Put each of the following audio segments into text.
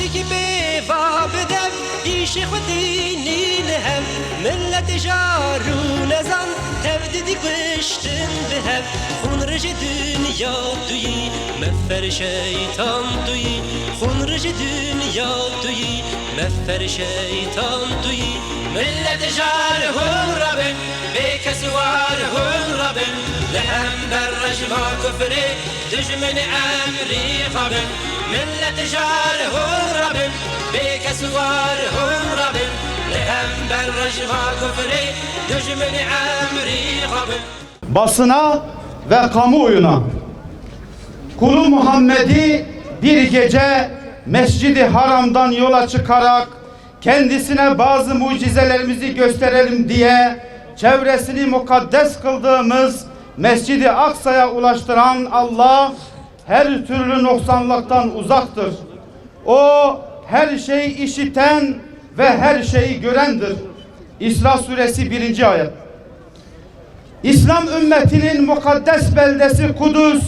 تشتكي بباب دم يشيخ الدين هم ملة جار ونزان تبدي قشتن بهم خنرج دنيا دوي مفر شيطان دوي خنرج دنيا دوي مفر شيطان دوي ملة جار هون ربن بكسوار هون ربن لهم برج ما كفري دجمن أمري خبن ملة جار هون ربن بكسوار هون ربن لهم برج ما كفري دجمن أمري خبن. Basına ve kamuoyuna kulu Muhammed'i bir gece Mescid-i Haram'dan yola çıkarak kendisine bazı mucizelerimizi gösterelim diye çevresini mukaddes kıldığımız Mescid-i Aksa'ya ulaştıran Allah her türlü noksanlıktan uzaktır. O her şeyi işiten ve her şeyi görendir. İsra suresi 1. ayet. İslam ümmetinin mukaddes beldesi Kudüs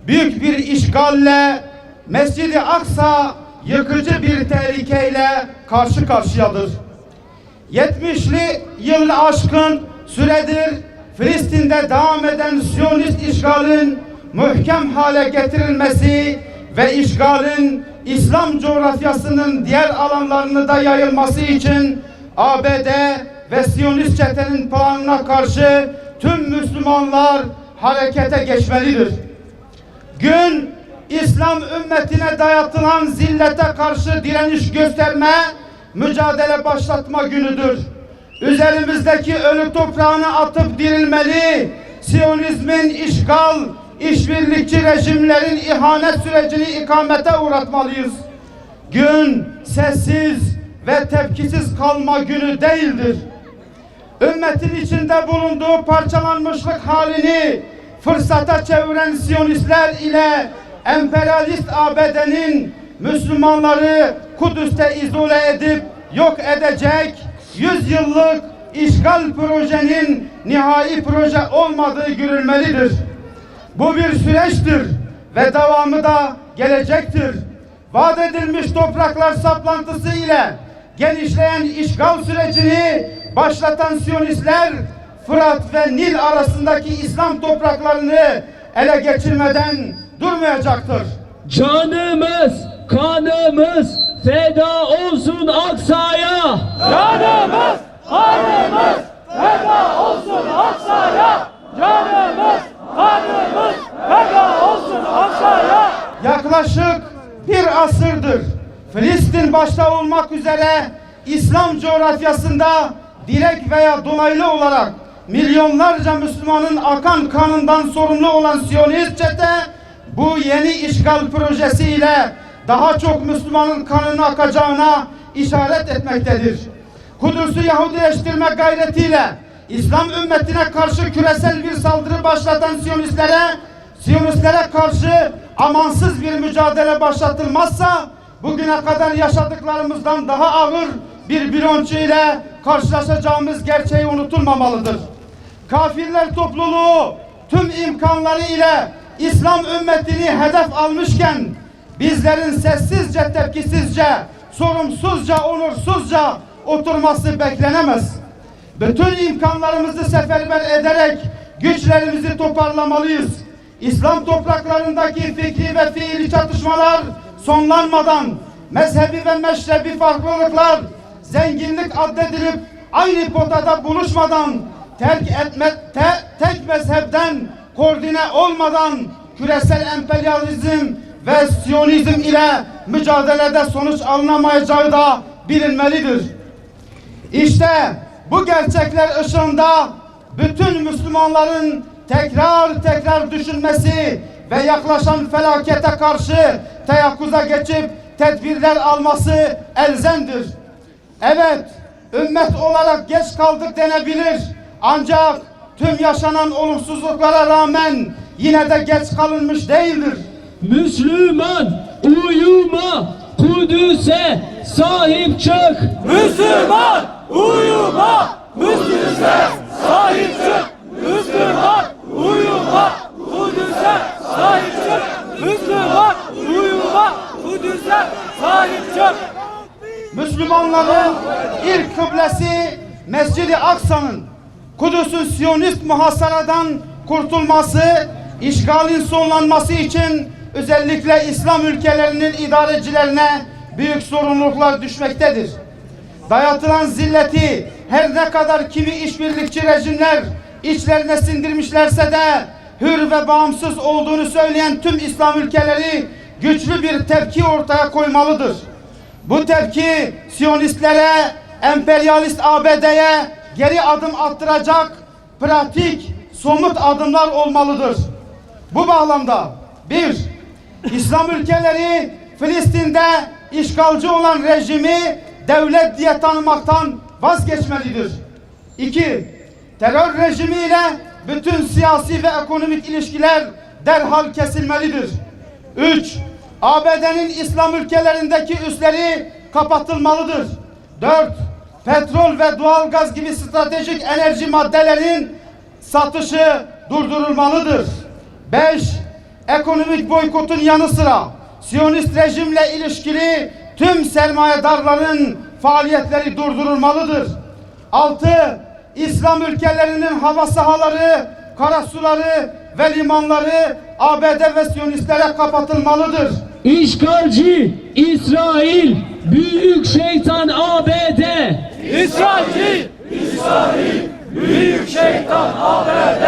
büyük bir işgalle, Mescid-i Aksa yıkıcı bir tehlikeyle karşı karşıyadır. 70'li yıl aşkın süredir Filistin'de devam eden Siyonist işgalin muhkem hale getirilmesi ve işgalin İslam coğrafyasının diğer alanlarını da yayılması için ABD ve Siyonist çetenin planına karşı tüm Müslümanlar harekete geçmelidir. Gün, İslam ümmetine dayatılan zillete karşı direniş gösterme, mücadele başlatma günüdür. Üzerimizdeki ölü toprağını atıp dirilmeli, Siyonizmin işgal, işbirlikçi rejimlerin ihanet sürecini ikamete uğratmalıyız. Gün, sessiz ve tepkisiz kalma günü değildir. Ümmetin içinde bulunduğu parçalanmışlık halini fırsata çeviren Siyonistler ile emperyalist ABD'nin Müslümanları Kudüs'te izole edip yok edecek 100 yıllık işgal projenin nihai proje olmadığı görülmelidir. Bu bir süreçtir ve devamı da gelecektir. Vaat edilmiş topraklar saplantısı ile genişleyen işgal sürecini başlatan Siyonistler Fırat ve Nil arasındaki İslam topraklarını ele geçirmeden durmayacaktır. Canımız, kanımız feda olsun Aksa'ya. Canımız, kanımız feda olsun Aksa'ya. Canımız, kanımız feda olsun Aksa'ya. Yaklaşık bir asırdır Filistin başta olmak üzere İslam coğrafyasında direkt veya dolaylı olarak milyonlarca Müslümanın akan kanından sorumlu olan Siyonist çete bu yeni işgal projesiyle daha çok Müslümanın kanının akacağına işaret etmektedir. Kudüs'ü Yahudileştirme gayretiyle İslam ümmetine karşı küresel bir saldırı başlatan Siyonistlere karşı amansız bir mücadele başlatılmazsa bugüne kadar yaşadıklarımızdan daha ağır bir bilanço ile karşılaşacağımız gerçeği unutulmamalıdır. Kafirler topluluğu tüm imkanları ile İslam ümmetini hedef almışken bizlerin sessizce, tepkisizce, sorumsuzca, onursuzca oturması beklenemez. Bütün imkanlarımızı seferber ederek güçlerimizi toparlamalıyız. İslam topraklarındaki fikri ve fiili çatışmalar sonlanmadan, mezhebi ve meşrebi farklılıklar zenginlik addedilip aynı potada buluşmadan, tek mezhepten koordine olmadan küresel emperyalizm ve Siyonizm ile mücadelede sonuç alınamayacağı da bilinmelidir. İşte bu gerçekler ışığında bütün Müslümanların tekrar düşünmesi ve yaklaşan felakete karşı teyakkuza geçip tedbirler alması elzemdir. Evet, ümmet olarak geç kaldık denebilir. Ancak tüm yaşanan olumsuzluklara rağmen yine de geç kalınmış değildir. Müslüman uyuma, Kudüs'e sahip çık. Müslüman uyuma, Kudüs'e sahip çık. Müslüman uyuma, Kudüs'e sahip çık. Müslüman uyuma, Kudüs'e Kudüs'e sahip çık. Müslümanların ilk kıblesi Mescid-i Aksa'nın Kudüs'ün Siyonist muhasaradan kurtulması, işgalin sonlanması için özellikle İslam ülkelerinin idarecilerine büyük sorumluluklar düşmektedir. Dayatılan zilleti her ne kadar kimi işbirlikçi rejimler içlerine sindirmişlerse de hür ve bağımsız olduğunu söyleyen tüm İslam ülkeleri güçlü bir tepki ortaya koymalıdır. Bu tepki Siyonistlere, emperyalist ABD'ye geri adım attıracak pratik, somut adımlar olmalıdır. Bu bağlamda bir, İslam ülkeleri Filistin'de işgalci olan rejimi devlet diye tanımaktan vazgeçmelidir. İki, terör rejimiyle bütün siyasi ve ekonomik ilişkiler derhal kesilmelidir. Üç, ABD'nin İslam ülkelerindeki üsleri kapatılmalıdır. Dört, petrol ve doğalgaz gibi stratejik enerji maddelerin satışı durdurulmalıdır. Beş, ekonomik boykotun yanı sıra Siyonist rejimle ilişkili tüm sermayedarların faaliyetleri durdurulmalıdır. Altı, İslam ülkelerinin hava sahaları, karasuları ve limanları ABD ve Siyonistlere kapatılmalıdır. İşgalci İsrail, büyük şeytan ABD. İsrail, büyük şeytan ABD.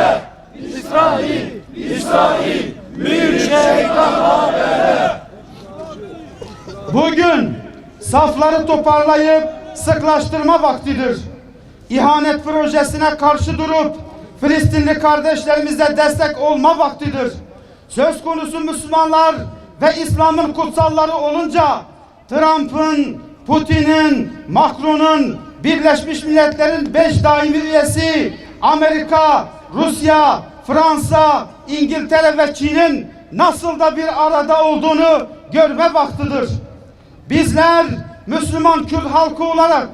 İsrail, büyük şeytan ABD. Bugün safları toparlayıp sıklaştırma vaktidir. İhanet projesine karşı durup Filistinli kardeşlerimize destek olma vaktidir. Söz konusu Müslümanlar ve İslam'ın kutsalları olunca Trump'ın, Putin'in, Macron'un, Birleşmiş Milletler'in 5 daimi üyesi Amerika, Rusya, Fransa, İngiltere ve Çin'in nasıl da bir arada olduğunu görme vaktidir. Bizler Müslüman Kürt halkı olarak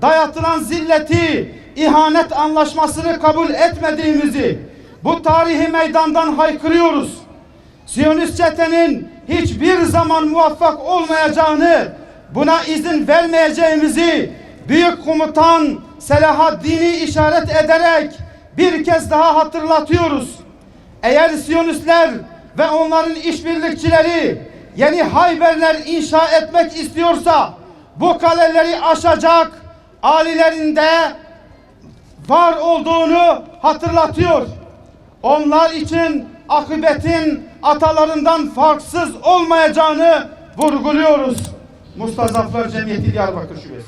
dayatılan zilleti, ihanet anlaşmasını kabul etmediğimizi bu tarihi meydandan haykırıyoruz. Siyonist çetenin hiçbir zaman muvaffak olmayacağını, buna izin vermeyeceğimizi Büyük Komutan Selahaddin'i işaret ederek bir kez daha hatırlatıyoruz. Eğer Siyonistler ve onların işbirlikçileri yeni Hayberler inşa etmek istiyorsa bu kaleleri aşacak alilerinde var olduğunu hatırlatıyor. Onlar için akıbetin atalarından farksız olmayacağını vurguluyoruz. Mustazaflar Cemiyeti Diyarbakır Şubesi.